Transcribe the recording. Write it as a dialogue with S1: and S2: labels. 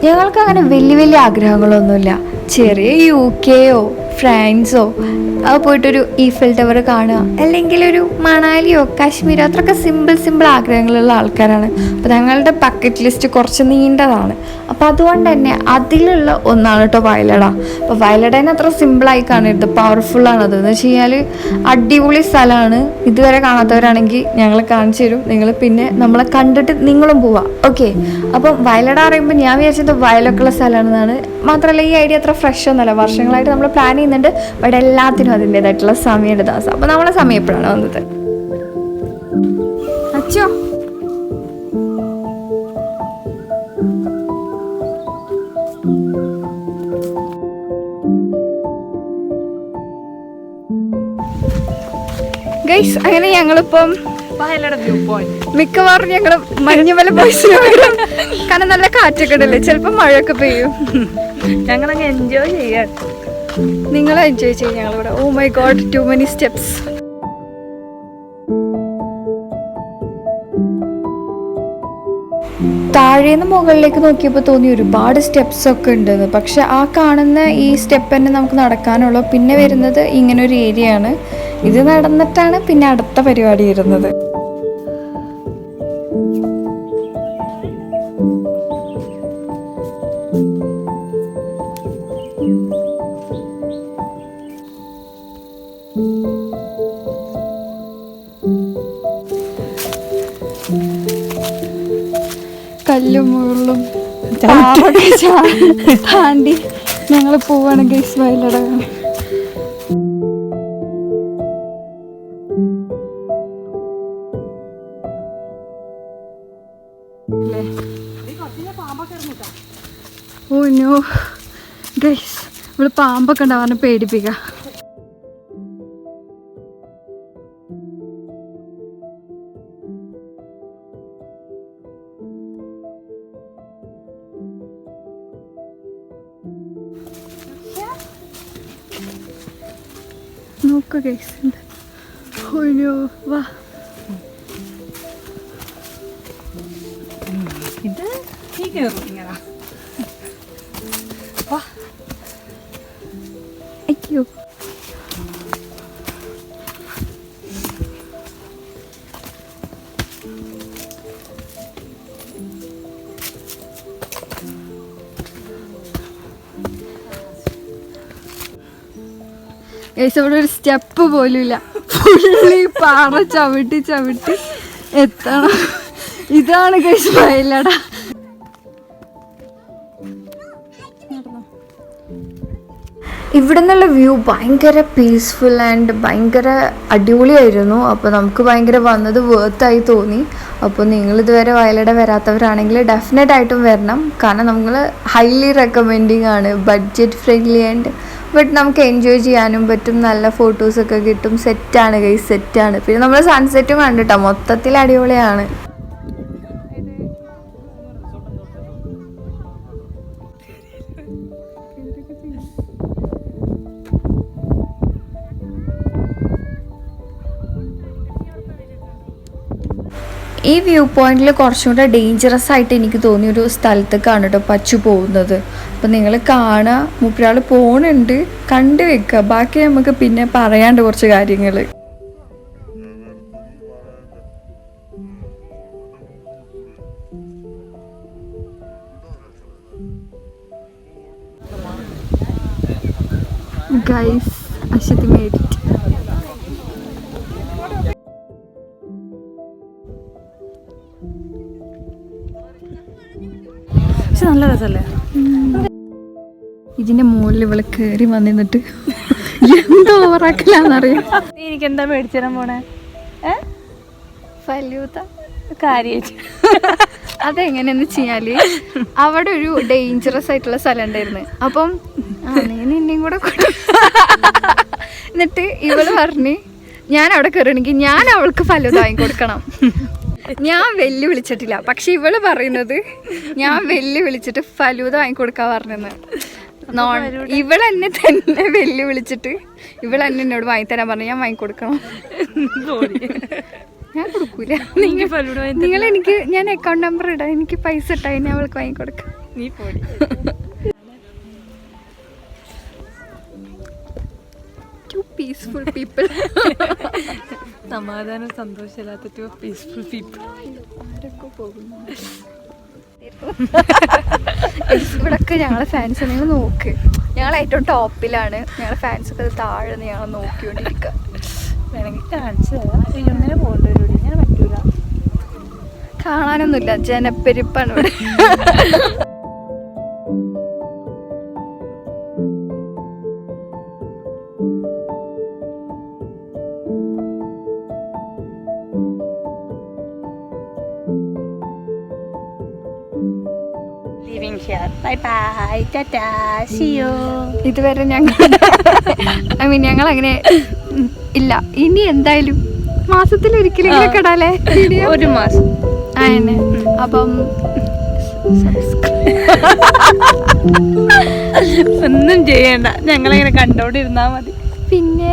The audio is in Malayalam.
S1: ഞങ്ങൾക്ക് അങ്ങനെ വലിയ വലിയ ആഗ്രഹങ്ങളൊന്നുമില്ല. ചെറിയ UK ഫ്രാൻസോ അത് പോയിട്ടൊരു ഈഫൽ ടവർ കാണുക, അല്ലെങ്കിൽ ഒരു മണാലിയോ കാശ്മീരോ, അത്രയൊക്കെ സിമ്പിൾ ആഗ്രഹങ്ങളുള്ള ആൾക്കാരാണ്. അപ്പോൾ ഞങ്ങളുടെ ബക്കറ്റ് ലിസ്റ്റ് കുറച്ച് നീണ്ടതാണ്. അപ്പോൾ അതുകൊണ്ട് തന്നെ അതിലുള്ള ഒന്നാണ് കേട്ടോ വയലട. അപ്പോൾ വയലടേനെ അത്ര സിമ്പിളായി കാണരുത്, പവർഫുള്ളാണ്. അതെന്ന് വെച്ച് കഴിഞ്ഞാൽ അടിപൊളി സ്ഥലമാണ്. ഇതുവരെ കാണാത്തവരാണെങ്കിൽ ഞങ്ങൾ കാണിച്ചു തരും. നിങ്ങൾ പിന്നെ നമ്മളെ കണ്ടിട്ട് നിങ്ങളും പോവാം. ഓക്കെ, അപ്പം വയലട പറയുമ്പോൾ ഞാൻ വിചാരിച്ചത് വയലൊക്കെ ഉള്ള സ്ഥലമാണെന്നാണ്. മാത്രമല്ല ഈ ഐഡിയ അത്ര ഫ്രഷ് ഒന്നുമല്ല, വർഷങ്ങളായിട്ട് നമ്മൾ പ്ലാൻ ചെയ്യുന്നുണ്ട്. ബട്ട് എല്ലാത്തിനും അതിൻ്റെതായിട്ടുള്ള സമയമുണ്ട് ദിവസം. അപ്പോൾ നമ്മളെ സമയം എപ്പോഴാണ് വന്നത്? അച്ചോ ഗൈസ്, അങ്ങനെ ഞങ്ങളിപ്പം മിക്കവാറും ഞങ്ങൾ മഞ്ഞുമല ബോയ്സിന് വരും. കാരണം നല്ല കാറ്റൊക്കെ ഉണ്ടല്ലേ, ചിലപ്പോൾ മഴയൊക്കെ പെയ്യും.
S2: ഞങ്ങളങ്ങ് എൻജോയ് ചെയ്യാൻ.
S1: നിങ്ങൾ എൻജോയ് ചെയ്യും ഞങ്ങളിവിടെ. Oh my God, too many steps. താഴേന്ന് മുകളിലേക്ക് നോക്കിയപ്പോൾ തോന്നി ഒരുപാട് സ്റ്റെപ്സ് ഒക്കെ ഉണ്ടെന്ന്. പക്ഷെ ആ കാണുന്ന ഈ സ്റ്റെപ്പ് തന്നെ നമുക്ക് നടക്കാനുള്ളൂ. പിന്നെ വരുന്നത് ഇങ്ങനൊരു ഏരിയ ആണ്. ഇത് നടന്നിട്ടാണ് പിന്നെ അടുത്ത പരിപാടി വരുന്നത്. കല്ലും മുള്ളും താണ്ടി ഞങ്ങൾ പോവാണ് guys Vayalada. Oh no guys, ഇവിടെ പാമ്പൊക്കെ ഉണ്ടാവാൻ പേടിപ്പിക്കാം. നോക്കുക ഗൈസ്, ഓനോ വാ.
S2: ഇത് ഈ കയറും ഇങ്ങനെ. വാ.
S1: അയ്യോ, ഗൈസ് അവിടെ ഒരു സ്റ്റെപ്പ് പോലും ഇല്ല. ഫുള്ളി പാറ ചവിട്ടി എത്തണം. ഇതാണ് ഗൈസ് വയലട. ഇവിടെ നിന്നുള്ള വ്യൂ ഭയങ്കര പീസ്ഫുൾ ആൻഡ് ഭയങ്കര അടിപൊളിയായിരുന്നു. അപ്പോൾ നമുക്ക് ഭയങ്കര വന്നത് വേർത്തായി തോന്നി. അപ്പോൾ നിങ്ങളിതുവരെ വയലട വരാത്തവരാണെങ്കിൽ ഡെഫിനറ്റായിട്ടും വരണം. കാരണം നമ്മൾ ഹൈലി റെക്കമെൻഡിങ് ആണ്. ബഡ്ജറ്റ് ഫ്രണ്ട്ലി ആൻഡ് ബട്ട് നമുക്ക് എൻജോയ് ചെയ്യാനും പറ്റും. നല്ല ഫോട്ടോസൊക്കെ കിട്ടും. സെറ്റാണ് ഗൈസ്, സെറ്റാണ്. പിന്നെ നമ്മൾ സൺസെറ്റും കണ്ടിട്ടോ, മൊത്തത്തിൽ അടിപൊളിയാണ്. ഈ വ്യൂ പോയിന്റിൽ കുറച്ചും കൂടെ ഡേഞ്ചറസ് ആയിട്ട് എനിക്ക് തോന്നിയൊരു സ്ഥലത്തേക്കാണ് കേട്ടോ പച്ചു പോകുന്നത്. അപ്പം നിങ്ങൾ കാണുക, മൂപ്പരാൾ പോണുണ്ട്, കണ്ടു വെക്കുക. ബാക്കി നമുക്ക് പിന്നെ പറയാണ്ട് കുറച്ച് കാര്യങ്ങൾ. ഗൈസ്, അശ്വതി മേടിറ്റ്
S2: പക്ഷെ നല്ല രസമല്ലേ?
S1: ഇതിന്റെ മുകളിൽ ഇവള് കയറി വന്നിട്ട് എന്തോ ഓവറാക്കലാന്നറിയാം.
S2: നീ എനിക്ക് എന്താ മേടിച്ചു തരാൻ പോണേ?
S1: ഫലൂദ
S2: കാര്യമായിട്ട്.
S1: അതെങ്ങനെയാന്ന് വെച്ചാല് അവിടെ ഒരു ഡേഞ്ചറസ് ആയിട്ടുള്ള സ്ഥലം ഉണ്ടായിരുന്നു. അപ്പം നീ നിന്നെയും കൂടെ എന്നിട്ട് ഇവള് പറഞ്ഞ് ഞാൻ അവിടെ കയറണമെങ്കിൽ ഞാൻ അവൾക്ക് ഫലൂദ വാങ്ങി കൊടുക്കണം. ഞാൻ വെല്ലുവിളിച്ചിട്ടില്ല, പക്ഷെ ഇവള് പറയുന്നത് ഞാൻ വെല്ലുവിളിച്ചിട്ട് ഫലൂദ വാങ്ങിക്കൊടുക്കാൻ പറഞ്ഞെന്ന്. ഇവളെന്നെ തന്നെ വെല്ലുവിളിച്ചിട്ട് ഇവളെന്നെ എന്നോട് വാങ്ങിത്തരാൻ പറഞ്ഞു. ഞാൻ വാങ്ങിക്കൊടുക്കണം. ഞാൻ കൊടുക്കൂല.
S2: എനിക്ക് ഫലൂഡ
S1: നിങ്ങൾ എനിക്ക് ഞാൻ അക്കൗണ്ട് നമ്പർ ഇടാം, എനിക്ക് പൈസ ഇട്ടാ ഞാൻ അവൾക്ക് വാങ്ങിക്കൊടുക്കാം.
S2: നീ പോടി.
S1: Peaceful people.
S2: സമാധാനം സന്തോഷമില്ലാത്ത ടു പീസ്ഫുൾ പീപ്പിൾ.
S1: ആരൊക്കെ പോകുന്നു. ഇവിടൊക്കെ ഞങ്ങളെ ഫാൻസ് നിങ്ങൾ നോക്ക്, ഞങ്ങൾ ഏറ്റവും ടോപ്പിലാണ്, ഞങ്ങളെ ഫാൻസ് ഒക്കെ താഴെ ഞങ്ങൾ നോക്കിക്കൊണ്ടിരിക്കുക.
S2: വേണമെങ്കിൽ കാണിച്ചു തരാം. ഇങ്ങനെ പോകേണ്ട ഒരു ഇങ്ങനെ പറ്റൂല.
S1: കാണാനൊന്നുമില്ല, ജനപ്പെരുപ്പാണ് ഇവിടെ.
S2: Leaving here. Bye bye. Tata. See you.
S1: ഇതുവരെ ഞങ്ങൾ ഞങ്ങൾ അങ്ങനെ ഇല്ല. ഇനി എന്തായാലും മാസത്തിലൊരിക്കലും കിടാലേ വീഡിയോ.
S2: ഒരു മാസം
S1: അതന്നെ. അപ്പം
S2: ഒന്നും ചെയ്യണ്ട, ഞങ്ങളിങ്ങനെ കണ്ടോണ്ടിരുന്നാ മതി.
S1: പിന്നെ